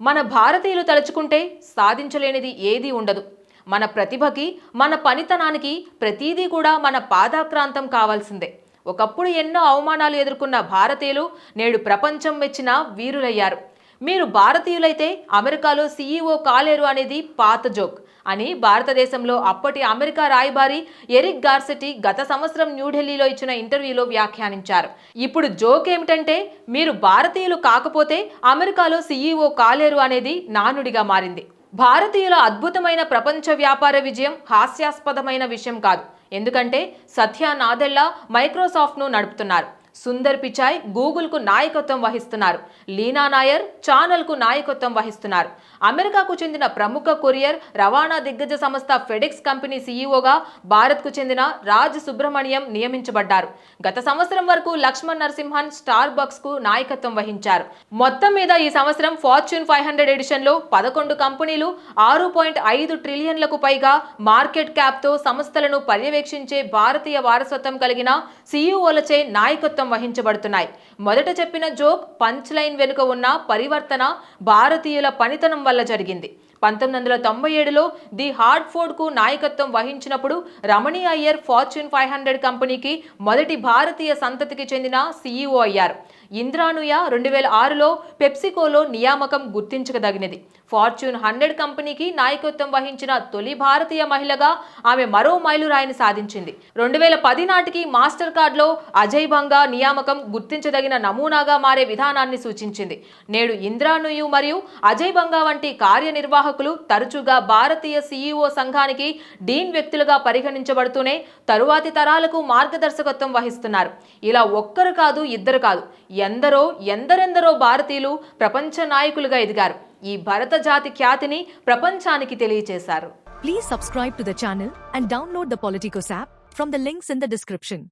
మన భారతీయులు తలుచుకుంటే సాధించలేనిది ఏదీ ఉండదు. మన ప్రతిభకి, మన పనితనానికి ప్రతీదీ కూడా మన పాదాక్రాంతం కావాల్సిందే. ఒకప్పుడు ఎన్నో అవమానాలు ఎదుర్కొన్న భారతీయులు నేడు ప్రపంచం మెచ్చిన వీరులయ్యారు. మీరు భారతీయులైతే అమెరికాలో సీఈఓ కాలేరు అనేది పాత జోక్ అని భారతదేశంలో అప్పటి అమెరికా రాయబారి ఎరిక్ గార్సెటీ గత సంవత్సరం న్యూఢిల్లీలో ఇచ్చిన ఇంటర్వ్యూలో వ్యాఖ్యానించారు. ఇప్పుడు జోక్ ఏమిటంటే, మీరు భారతీయులు కాకపోతే అమెరికాలో సీఈఓ కాలేరు అనేది నానుడిగా మారింది. భారతీయుల అద్భుతమైన ప్రపంచ వ్యాపార విజయం హాస్యాస్పదమైన విషయం కాదు. ఎందుకంటే సత్య నాదెల్లా మైక్రోసాఫ్ట్ను నడుపుతున్నారు. సుందర్ పిచాయ్ గూగుల్కు నాయకత్వం వహిస్తున్నారు. లీనా నాయర్ ఛానల్కు నాయకత్వం వహిస్తున్నారు. అమెరికాకు చెందిన ప్రముఖ కొరియర్ రవాణా దిగ్గజ సంస్థ ఫెడెక్స్ కంపెనీ సీఈఓగా భారత్కు చెందిన రాజ్ సుబ్రమణియం నియమించబడ్డారు. గత సంవత్సరం వరకు లక్ష్మణ్ నరసింహన్ స్టార్ బక్స్ కు నాయకత్వం వహించారు. మొత్తం మీద ఈ సంవత్సరం ఫార్చ్యూన్ 500 ఎడిషన్లో 11 కంపెనీలు 6.5 ట్రిలియన్లకు పైగా మార్కెట్ క్యాప్ తో సంస్థలను పర్యవేక్షించే భారతీయ వారసత్వం కలిగిన సీఈఓలచే నాయకత్వం వహించబడుతున్నాయి. మొదట చెప్పిన జోక్ పంచ్ లైన్ వెనుక ఉన్న పరివర్తన భారతీయుల పనితనం వల్ల జరిగింది. 1997లో ది హార్ట్ఫోర్డ్ కు నాయకత్వం వహించినప్పుడు రమణి అయ్యర్ ఫార్చ్యూన్ 500 కంపెనీకి మొదటి భారతీయ సంతతికి చెందిన సీఈఓ అయ్యారు. ఇంద్రానుయ 2006లో పెప్సికోలో నియామకం గుర్తించదగినది. ఫార్చ్యూన్ 100 కంపెనీకి నాయకత్వం వహించిన తొలి భారతీయ మహిళగా ఆమె మరో మైలురాయిని సాధించింది. 2010 నాటికి మాస్టర్ కార్డ్లో అజయ్ బంగా నియామకం గుర్తించదగిన నమూనాగా మారే విధానాన్ని సూచించింది. నేడు ఇంద్రానుయు మరియు అజయ్ బంగా వంటి కార్యనిర్వాహకులు తరచుగా భారతీయ సీఈఓ సంఘానికి డీన్ వ్యక్తులుగా పరిగణించబడుతూనే తరువాతి తరాలకు మార్గదర్శకత్వం వహిస్తున్నారు. ఇలా ఒక్కరు కాదు, ఇద్దరు కాదు, ఎందరెందరో భారతీయులు ప్రపంచ నాయకులుగా ఎదిగారు. ఈ భరత జాతి ఖ్యాతిని ప్రపంచానికి తెలియజేశారు. Please subscribe to the channel and download the Politicos app from the links in the description.